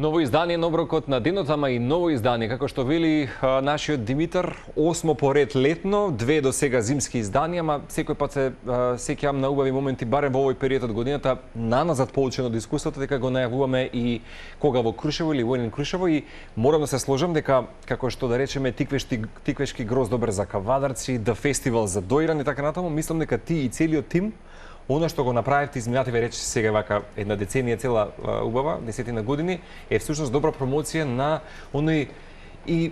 Ново издание на оброкот на денот, ама и ново издание, како што вели нашиот Димитар, 8 поред летно, 2 до сега зимски изданија, ама секој пат се сеќавам на убави моменти, барем во овој период од годината, наназад получено од искуството, дека го најавуваме и кога во Крушево или во Крушево, и морам да се сложам дека, како што да речеме, тиквешки гроз добар за кавадарци, да фестивал за доиран и така натаму, мислам дека ти и целиот тим, она што го направивте изминативе речи сега вака една деценија цела убава, 10 години, е всушност добра промоција на оној и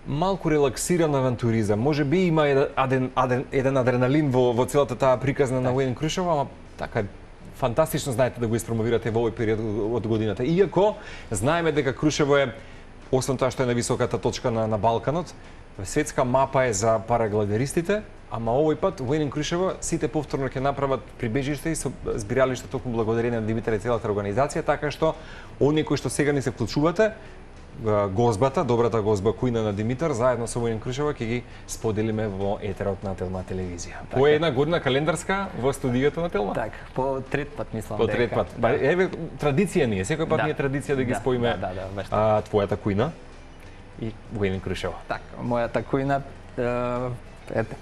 малку релаксиран авантуризам. Може би има еден адреналин во целата таа приказна на Уедин Крушево, ама така фантастично знаете да го испромовирате во овој период од годината. Иако знаеме дека Крушево е, освен тоа што е на високата точка на Балканот, светска мапа е за парагладеристите, ама овој пат во Уедин Крушево сите повторно ќе направат прибежиште и збиралиште токму благодарение на Димитар и целата организација, така што оние кои што сега не се вклучувате, гозбата, добрата гозба кујна на Димитар, заедно со Уедин Крушево ќе ги споделиме во етерот на Телма телевизија. По една година календарска во студиото на Телма. Така, по трет пат мислам дека. По трет пат. Да. Еве традиција ни е, секој пат ни е традиција да ги споиме твојата кујна и Уедин Крушево. Така, мојата кујна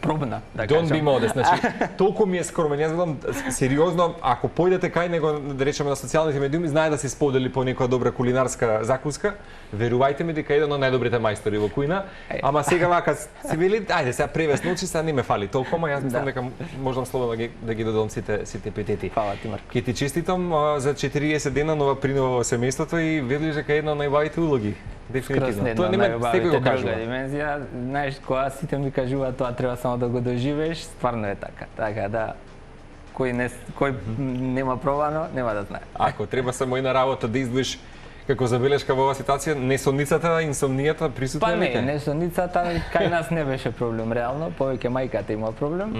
пробна, да кажам. Don't be modest, значи, толку ми е скромен. Јас гледам сериозно, ако појдете кај него, да речеме на социјалните медиуми, знае да се сподели по некоја добра кулинарска закуска. Верувајте ми дека е еден од најдобрите мајстори во кујна. Ама сега вака се вели, ајде сега превес ночи, сега не ме фали толку, ама јас мислам дека можам слободно да ги додам сите епитети. Фала ти, Марко. Ќе ти честитам за 40 дена нова принова во семејството и велиш дека е една од најубавите улоги. Дефинитивно. Тоа нема секој го кажува. Димензија, знаеш, кога сите ми кажуваат тоа треба само да го доживееш, стварно е така. Така да кој нема пробано, нема да знае. Ако треба само една работа да издвоиш како забелешка во оваа ситуација, несонницата, инсомнијата присутна ли? Па не, несонницата кај нас не беше проблем реално, повеќе мајката има проблем.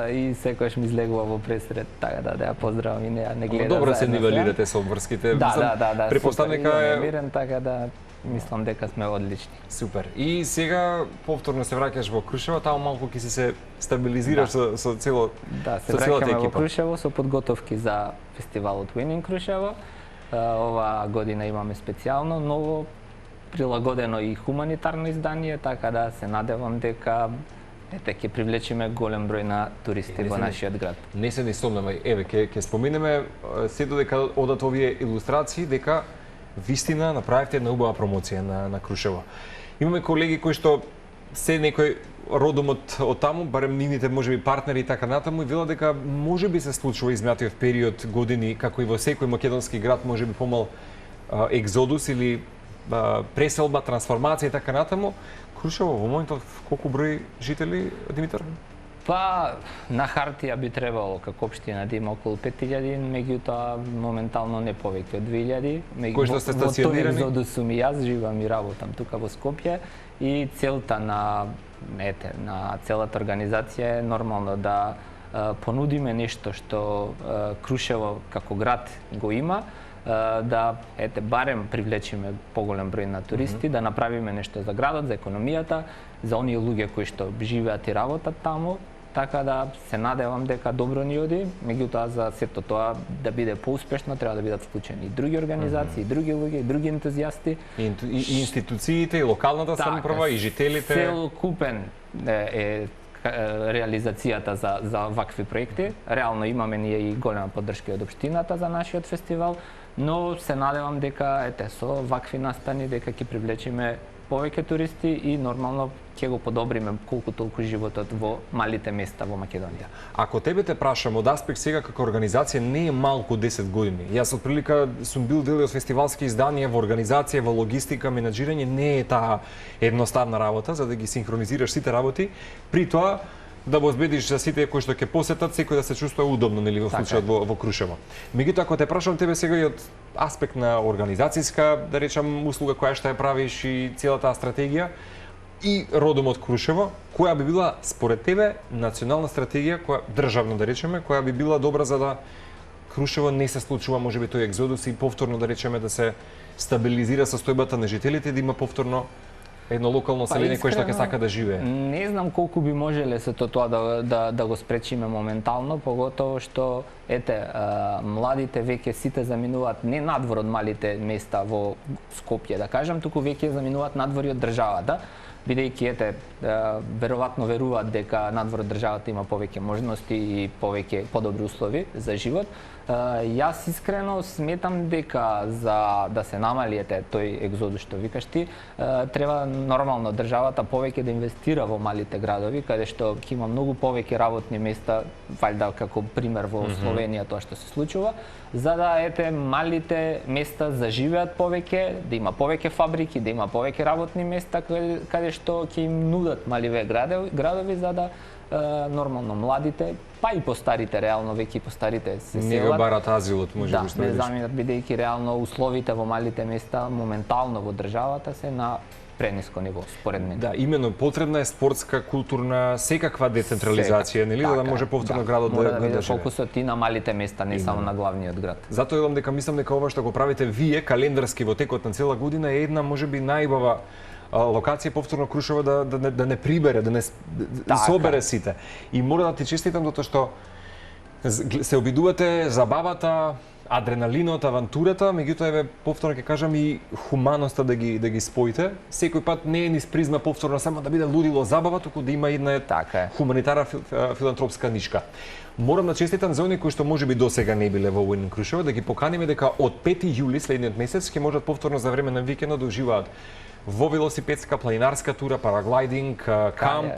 И секогаш ми излегува во пресред, така да ја поздравам и не гледа. Добро се нивелирате со обврските. Да. Препоставам дека мирен, така да мислам дека сме одлични. Супер. И сега повторно се враќаш во Крушево, таму малку ќе се стабилизираш со целата екипа. Да, се враќаме во Крушево со подготовки за фестивалот Уедин Крушево. Ова година имаме специјално ново прилагодено и хуманитарно издание, така да се надевам дека ќе привлечеме голем број на туристи во нашиот град. Не се ни сомнеме. Еве ќе споменеме се додека одат овие илустрации дека вистина направивте една убава промоција на Крушево. Имаме колеги кои што се некој родом од таму, барем нивните можеби партнери и така натаму, и велат дека можеби се случува изминатиот период години, како и во секој македонски град, можеби помал екзодус или преселба, трансформација и така натаму. Крушево во моментот колку број жители, Димитар? Па, на хартија би требало како општина да има околу 5000, меѓутоа моментално не повеќе од 2000. Кои што сте стационирани? Во тој екзодус сум и јас, живам и работам тука во Скопје, и целта на целата организација е нормално да понудиме нешто што Крушево како град го има, да барем привлечиме поголем број на туристи, да направиме нешто за градот, за економијата, за оние луѓе кои што живеат и работат таму, така да се надевам дека добро ни оди, меѓутоа за сето тоа да биде поуспешно треба да бидат вклучени и други организации, и други луѓе, и други ентузијасти, и институциите, и локалната самоуправа, и жителите. Целокупен е реализацијата за вакви проекти. Реално имаме ние и голема поддршка од општината за нашиот фестивал, но се надевам дека со вакви настани дека ќе привлечиме повеќе туристи и нормално ќе го подобриме колку толку животот во малите места во Македонија. Ако тебе те прашам од аспект сега како организација не е малку 10 години. Јас од прилика сум бил дел од фестивалски изданија во организација, во логистика, менаџирање, не е таа едноставна работа за да ги синхронизираш сите работи. При тоа да обезбедиш за сите кои што ќе посетат, секој да се чувствува удобно нели во случајот во Крушево. Меѓутоа ако те прашам тебе сега и од аспект на организацијска, да речам, услуга која што ја правиш и целата стратегија и родом од Крушево, која би била според тебе национална стратегија, која државна да речеме, која би била добра за да Крушево не се случува можеби тој екзодус и повторно да речеме да се стабилизира состојбата на жителите, да има повторно едно локално население кое што ќе сака да живее? Не знам колку би можеле сето тоа да го спречиме моментално, поготово што младите веќе сите заминуваат не надвор од малите места во Скопје, да кажам, туку веќе заминуваат надвори од државата, бидејќи веројатно веруваат дека надвор од државата има повеќе можности и подобри услови за живот. Јас искрено сметам дека за да се намали тој екзодус што викаш ти, треба нормално државата повеќе да инвестира во малите градови, каде што ќе има многу повеќе работни места, валјда како пример во Словенија тоа што се случува, за да малите места заживеат повеќе, да има повеќе фабрики, да има повеќе работни места каде што ќе им нудат маливе градови за да нормално младите, па и постарите, реално веќе и постарите се селат. Не го барат азилот, може би што не заминат, бидејќи реално условите во малите места моментално во државата се на прениско ниво, според мен. Да, именно потребна е спортска, културна, секаква децентрализација, нели, да може повторно градот да биде фокусот и на малите места, не само на главниот град. Затоа едам дека мислам дека ова што го правите вие календарски во текот на цела година е една можеби најбава локација повторно Крушево да не прибере, да не собере сите. И мора да ти честитам затоа што се обидувате забавата, адреналинот, авантурата, меѓутоа повторно ќе кажам и хуманоста да ги споите. Секој пат не е низ призма повторно само да биде лудило забава, туку да има една хуманитарна филантропска нишка. Морам да честитам за оние кои што можеби досега не биле во Уин Крушево, да ги поканиме дека од 5 јули следниот месец ќе можат повторно за време на викендот да уживаат во велосипедска, планинарска тура, параглайдинг, камп.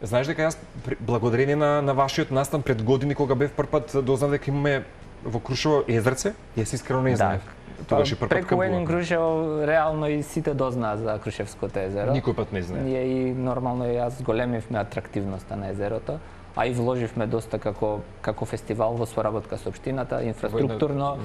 Знаеш дека јас благодарение на вашиот настан пред години кога бев прв пат дознав дека имаме во Крушево езерце, јас искрено не знаев. Тогаш и прв пат преку Уин Крушево реално и сите дознаа за Крушевското езеро. Никој пат не знае. Ние и нормално јас големивме атрактивноста на езерото, а и вложивме доста како фестивал во соработка со општината, инфраструктурно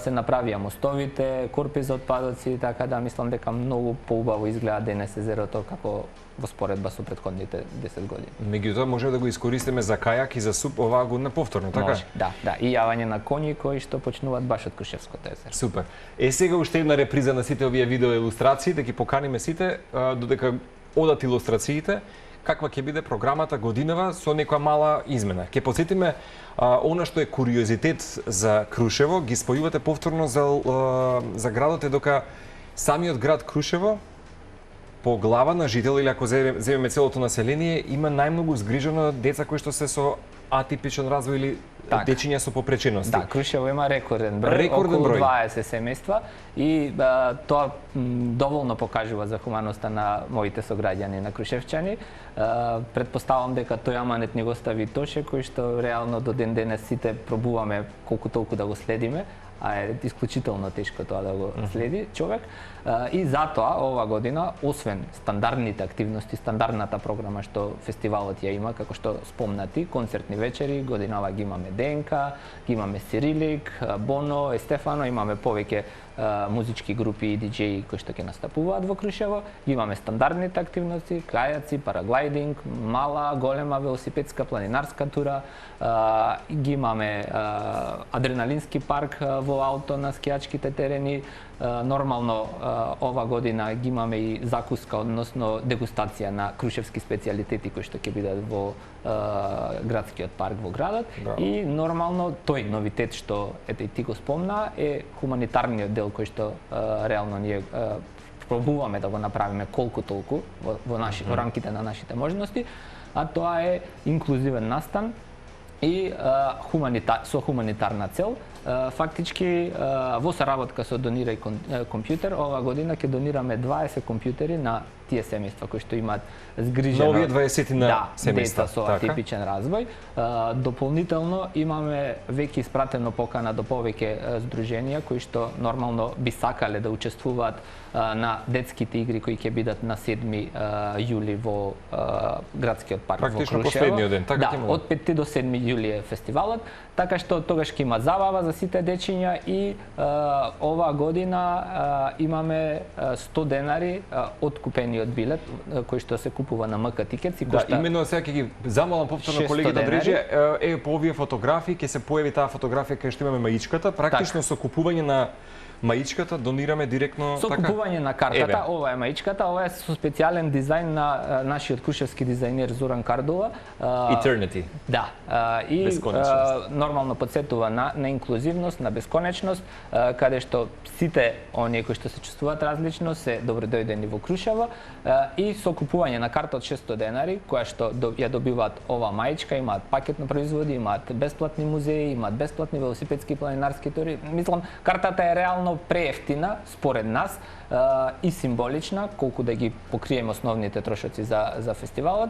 се направија мостовите, корпи за отпадоци, така да мислам дека многу поубаво изгледа денес езерото како во споредба со претходните 10 години. Меѓутоа може да го искористиме за кајак и за суп оваа година повторно, така? Може, да, и јавање на коњи кои што почнуваат баш од Крушевското езеро. Супер. Сега уште една реприза на сите овие видео илустрации, да ги поканиме сите додека одат илустрациите. Каква ќе биде програмата годинава со некоја мала измена. Ќе посетиме она што е куриозитет за Крушево, ги спојувате повторно за градот дока самиот град Крушево по глава на жител или ако земеме целото население има најмногу згрижено деца кои што се со атипичен развој или дечиња со попречености. Да, Крушево има рекорден број, околу 20 семејства и тоа доволно покажува за хуманоста на моите сограѓани, на крушевчани. Предпоставам дека тој аманет ни го стави Тоше, кој што реално до ден денес сите пробуваме колку толку да го следиме, а е исклучително тешко тоа да го следи човек. И затоа ова година, освен стандардните активности, стандардната програма што фестивалот ја има, како што спомнати, концертни вечери, годинава ги имаме ДНК, ги имаме Сирилик, Боно, Естефано, имаме повеќе музички групи и диџеи кои што ќе настапуваат во Крушево, ги имаме стандардните активности, кајаци, параглайдинг, мала, голема велосипедска, планинарска тура, ги имаме адреналински парк во ауто на скијачките терени. Нормално ова година ги имаме и закуска, односно дегустација на крушевски специјалитети кои што ќе бидат во градскиот парк во градот. И нормално тој новитет што и ти го спомна е хуманитарниот дел кој што реално ние пробуваме да го направиме колку толку во рамките на нашите можности, а тоа е инклузивен настан и со хуманитарна цел. Фактички во соработка со Донирај компјутер ова година ќе донираме 20 компјутери на тие семејства кои што имаат згрижено овие 20 на семејства деца со атипичен развој. Дополнително имаме веќе испратено покана до повеќе здруженија кои што нормално би сакале да учествуваат на детските игри кои ќе бидат на 7 јули во градскиот парк во Крушево. Практично последниот ден, така ќе од 5 до 7 јули е фестивалот, така што тогаш ќе има забава за сите дечиња и оваа година имаме 100 денари откупениот билет кој што се купува на МК Тикетс и кошта. Да, именно сега ќе ги замолам повторно колегите да реже по овие фотографии ќе се појави таа фотографија кај што имаме маичката, практично со купување на маичката донираме директно Со така? купување на картата, Еве. ова е маичката, ова е со специјален дизајн на нашиот крушевски дизајнер Зоран Кардова. Eternity. Да, и Бесконечност. нормално подсетува на инклузивност, на бесконечност, каде што сите оние кои што се чувствуваат различно се добродојдени во Крушево, и со купување на карта од 600 денари, која што ја добиваат ова маичка, имаат пакетно производи, имаат бесплатни музеи, имаат бесплатни велосипедски и планинарски тури. Мислам, картата е реално преевтина според нас и символична, колку да ги покриеме основните трошоци за фестивалот.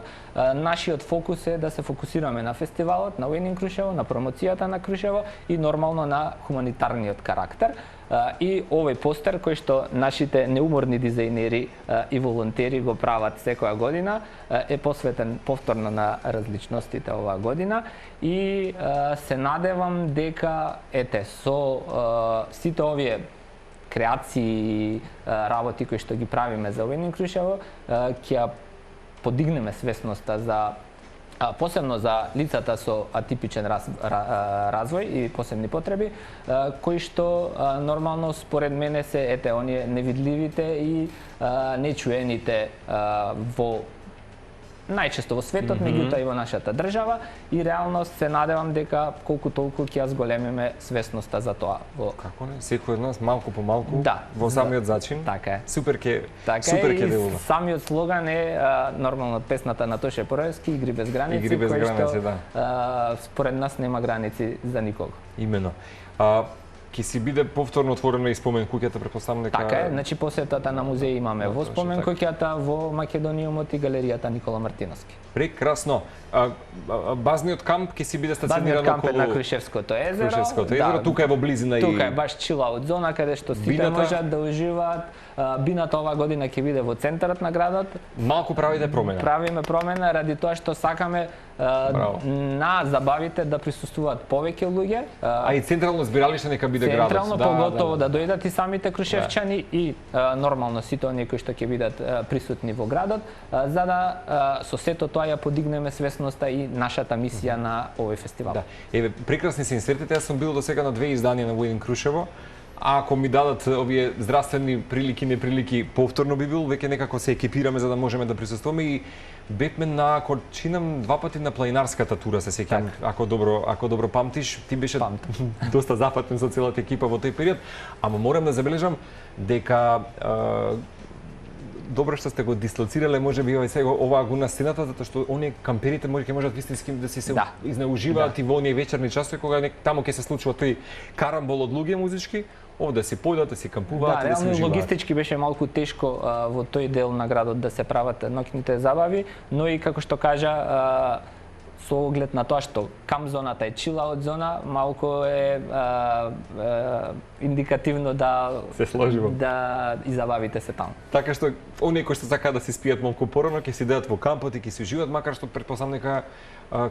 Нашиот фокус е да се фокусираме на фестивалот, на Winning Крушево, на промоцијата на Крушево и нормално на хуманитарниот карактер. И овој постер кој што нашите неуморни дизајнери и волонтери го прават секоја година е посветен повторно на различностите оваа година и се надевам дека со сите овие креации и работи кои што ги правиме за Winning Крушево ќе ја подигнеме свесноста за посебно за лицата со атипичен развој и посебни потреби, кои што нормално според мене се оние невидливите и нечуените во најчесто во светот, меѓутоа и во нашата држава, и реално се надевам дека колку толку ќе ја зголемиме свесноста за тоа. Како не? Секој од нас малку по малку Да, во самиот зачин. Така е. Супер ќе делува. Самиот слоган е нормално песната на Тоше Пороевски "Игри без граници", Игри без граници, да. Според нас нема граници за никого. Имено. Ќе си биде повторно отворена и спомен куќата, претпоставам дека... Така е, значи посетата на музеи имаме во спомен куќата, во Македониумот и галеријата Никола Мартиновски. Прекрасно. Базниот камп ќе си биде стациониран околу... Базниот камп е на Крушевското езеро. Крушевското езеро, тука е во близина и... Тука е баш чилаут зона каде што сите можат да уживаат. Бината оваа година ќе биде во центарот на градот. Малку правите промена. Правиме промена ради тоа што сакаме на забавите да присуствуваат повеќе луѓе. А и централно збиралиште нека биде градот. Централно поготово да дојдат и самите крушевчани и нормално сите оние кои што ќе бидат присутни во градот, за да со сето тоа ја подигнеме свесноста и нашата мисија на овој фестивал. Да. Еве, прекрасни се инсертите. Јас сум бил до сега на 2 изданија на Winning Крушево. А ако ми дадат овие здравствени прилики, неприлики, повторно би бил, веќе некако се екипираме за да можеме да присуствуваме и бевме на, ако чинам, 2 пати на планинарската тура, се сеќам, ако добро памтиш, ти беше доста зафатен со целата екипа во тој период, ама морам да забележам дека добро што сте го дислоцирале можеби оваа го на сцената, затоа што оние камперите ќе можат вистински да си се изнеуживаат и во оние вечерни часови кога таму ќе се случува тој карамбол од луѓе музички, овде си појдат, да си кампуваат и да се уживаат. Логистички беше малку тешко во тој дел на градот да се прават ноќните забави, но и како што кажа со оглед на тоа што камп зоната е чилаут зона, малку е индикативно да се сложиво. Да и забавите се таму. Така што оние кои што сакаат да се спијат малку порано, ќе си идат во кампот и ќе си уживаат, макар што претпоставам дека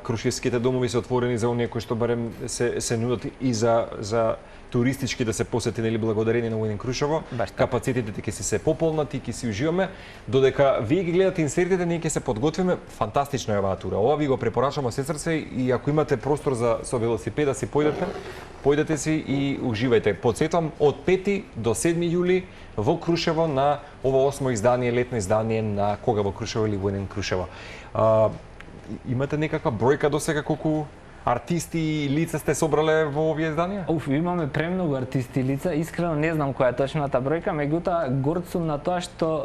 крушевските домови се отворени за оние кои што барем се нудат и за туристички да се посети или благодарение на Winning Крушево. Капацитетите ќе се пополнати, ќе си уживаме, додека вие ги гледате инсертите, ние ќе се подготвиме. Фантастична е оваа тура. Ова ви го препорачам од се срце и ако имате простор за со велосипед да си појдете си и уживајте. Подсетам, од 5 до 7 јули во Крушево на ова 8 издание, летно издание на Кога во Крушево или Winning Крушево. Имате некаква бројка до сега колку артисти и лица сте собрале во овие изданија? Имаме премногу артисти и лица, искрено не знам која е точната бројка, меѓутоа горд сум на тоа што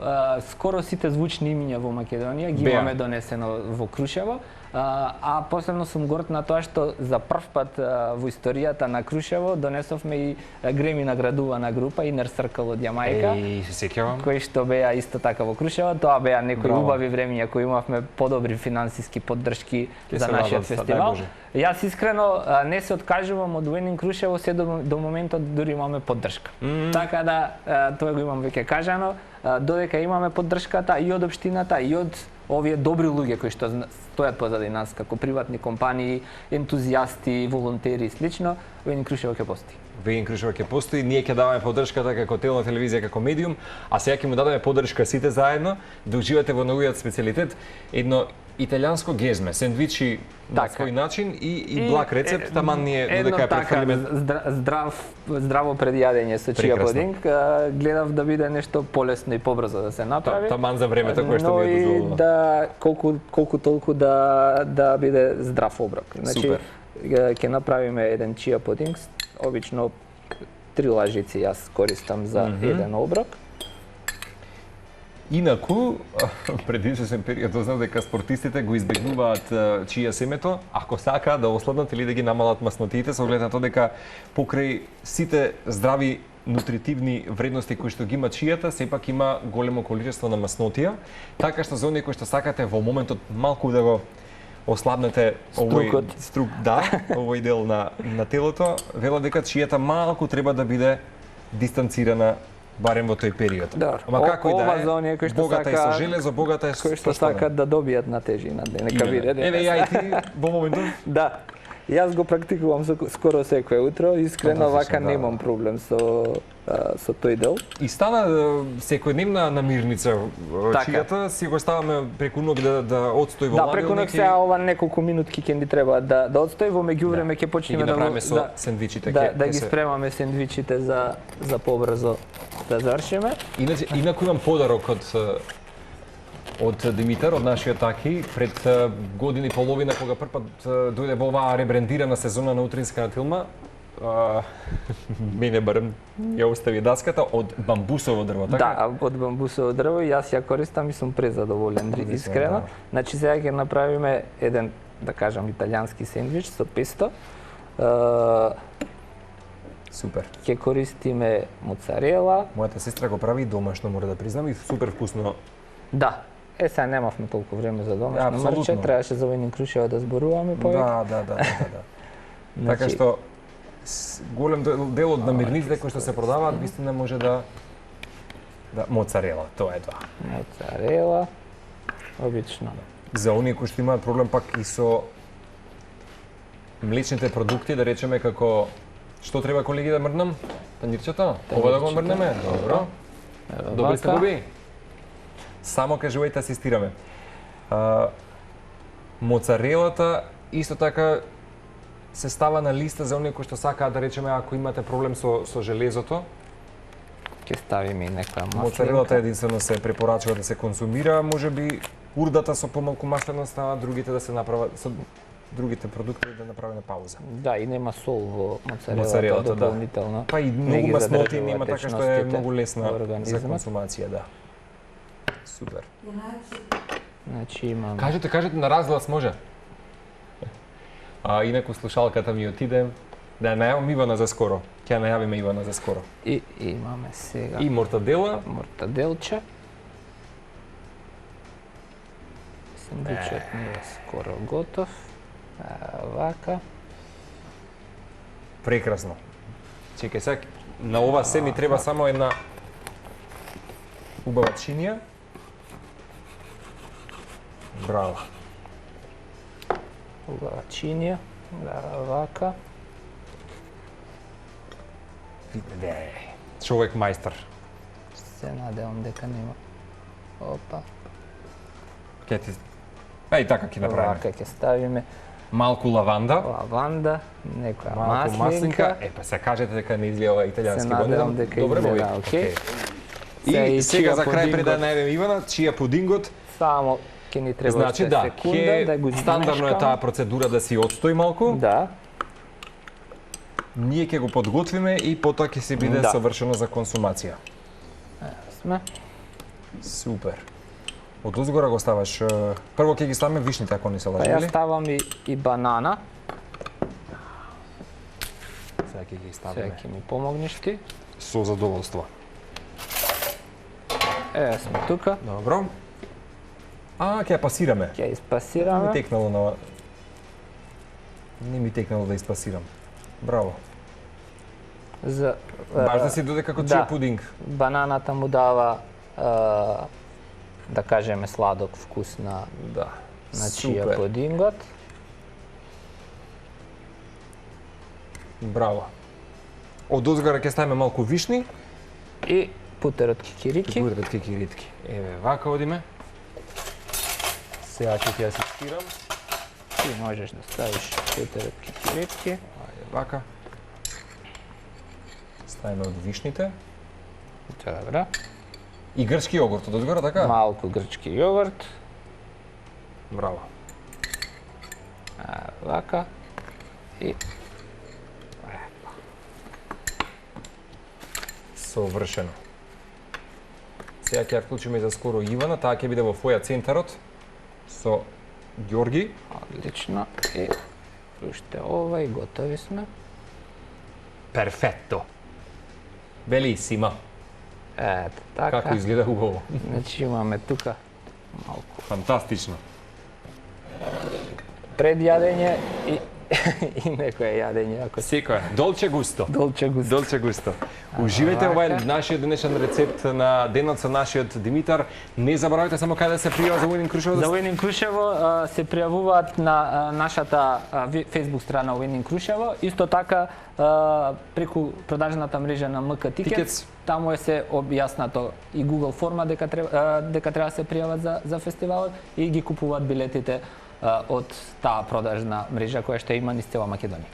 скоро сите звучни имиња во Македонија ги имаме донесено во Крушево. А посебно сум горд на тоа што за прв пат во историјата на Крушево донесовме и Греми наградувана група Inner Circle од Јамајка. Се сеќавам. Кои што беа исто така во Крушево, тоа беа некои убави времиња кои имавме подобри финансиски поддршки за нашиот фестивал. Јас искрено не се откажувам од Winning Крушево, се до моментот дури имаме поддршка. Така да тоа го имам веќе кажано, додека имаме поддршката и од општината и од овие добри луѓе кои што стојат позади нас како приватни компании, ентузијасти, волонтери и слично, Winning Крушево ќе постои. Вегин Крушева ќе постои, ние ќе даваме поддршката како телна телевизија, како медиум, а сега ќе му дадеме поддршка сите заедно да уживате во неговиот специјалитет, едно италијанско гезме, сендвичи на Така. свој начин и благ рецепт, таман ние додека ја префрлиме. Здраво предјадење со чија Прекрасно. пудинг. Гледав да биде нешто полесно и побрзо да се направи. Таман за времето кое што но ми е и дозволено. да колку толку да биде здрав оброк. Супер. Ќе направиме еден чија пудинг, обично 3 лажици јас користам за еден оброк. Инаку, пред извесен период дознав дека спортистите го избегнуваат чија семето, ако сакаат да осладнат или да ги намалат маснотиите, со оглед на тоа дека покрај сите здрави нутритивни вредности кои што ги има чијата, сепак има големо количество на маснотија, така што за оние кои што сакате во моментот малку да го ослабнете овој струк, да, овој дел на телото, велат дека чијата малку треба да биде дистанцирана барем во тој период. Да. Ама како и Ова да за оние кои што богата е сака- со железо, богата е со Кои што сакаат да добијат на тежина, нека биде. Еве ја и ти во моментот. Да. Јас го практикувам скоро секое утро, искрено Фантастично, вака да. немам проблем со тој дел. И стана секојдневна намирница Така. чијата си го ставаме преку ног да отстои во Да, ладилник преку ног сега ова неколку минутки ќе ни треба да одстои, во меѓувреме ќе и почнеме ги да направиме со сендвичите. да ги спремаме сендвичите за побрзо да завршиме. Инаку имам подарок од Димитар, од нашиот таки, пред година и половина кога првпат дојде во оваа ребрендирана сезона на утринска филма, мене барем ја остави даската од бамбусово дрво, така? Да, од бамбусово дрво и јас ја користам и сум презадоволен, искрено. да. Значи сега ќе направиме еден, да кажам, италијански сендвич со песто. Супер. Ќе користиме моцарела. Мојата сестра го прави домашно, мора да признам, и супер вкусно. Да. Сега немавме толку време за домашно Апсолутно. мрче, требаше за Вегин Крушева да зборуваме повеќе. Да. Така Значи, што голем дел од намирниците кои што се продаваат, вистина може да моцарела, тоа е тоа. моцарела, обично. За оние кои што имаат проблем пак и со млечните продукти, да речеме како што треба колеги да мрднам? Танирчето? Ова да го мрднеме? Добро. Добри сте, Боби? Само кажувајте, асистираме. Моцарелата исто така се става на листа за оние кои што сакаат, да речеме, ако имате проблем со железото. Ќе ставиме и некоја маслинка. Моцарелата единствено се препорачува да се консумира, можеби урдата со помалку масленост, а другите да се направат со другите продукти да направи на пауза. Да, и нема сол во Моцарелата, моцарелата да. дополнително. Па и Не многу ги масноти задржува нема, така што е течностите многу лесна во за организмот. консумација, да. Супер. Значи имам Кажете на разглас може. Инаку слушалката ми отиде. Да ја најавам Ивана за скоро. Ќе ја најавиме Ивана за скоро. и имаме сега И мортадела. мортаделче. Сендвичот ни е скоро готов. Вака. Прекрасно. Чекај сега, на ова се ми треба само една убава чинија. Браво. Убава чинија. Вака. Човек мајстор. Се надевам дека нема. Опа. Ке ти... И така ќе направиме. Вака ќе ставиме Малку лаванда, лаванда, некоја малку маслинка. Па се кажете дека не изгледа италијански Се надевам дека изгледа окей. И сега чија за крај пред да пудингот. најавим Ивана, чија пудингот. Само ќе ни треба Значи уште да, секунда да го стандардно е измешкам. таа процедура да си отстои малку. Да, Ние ќе го подготвиме и потоа ќе се биде Да. совршено за консумација. сме. Супер. Од узгора го ставаш. Прво ќе ги ставиме вишните ако не се Па лажи, ја или? ставам и банана. Сега ќе ги Сега ставиме. ќе ми помогнеш ти. Со задоволство. Еве сме тука. Добро. Ќе ја пасираме. Ќе Не ми испасираме. текнало на... Не ми текнало да испасирам. Браво. За Баш да си доде како да. чија пудинг. бананата му дава да кажеме сладок вкус на Да. чија Супер. пудингот. Браво. Од озгора ќе ставиме малку вишни. И путер од кикирики. Путерот кикиритки. Еве, вака одиме. Сега ќе ти асистирам. Ти можеш да ставиш путер од кикирики. Ајде, вака. Ставиме од вишните. Добро. И грчки јогурт од озгора, така? Малку грчки јогурт. Браво. Вака. И Совршено. Сега ќе ја вклучиме за скоро Ивана, таа ќе биде во фоја центарот со Ѓорги. одлично. И уште ова и готови сме. Перфетто. Белисима. Ето, така. Како изгледа убаво. Значи имаме тука малку Фантастично. пред јадење и и некое јадење ако се Секоја. Долче густо. долче густо. Долче густо. Уживајте овај нашиот денешен рецепт на денот со нашиот Димитар. Не заборавајте само каде да се пријава за Уининг Крушево. За Уининг Крушево се пријавуваат на нашата Facebook страна Уининг Крушево. Исто така преку продажната мрежа на МК Tickets. Tickets. Таму е се објаснато и Google форма дека треба да се пријават за фестивалот и ги купуваат билетите од таа продажна мрежа која што има низ цела Македонија.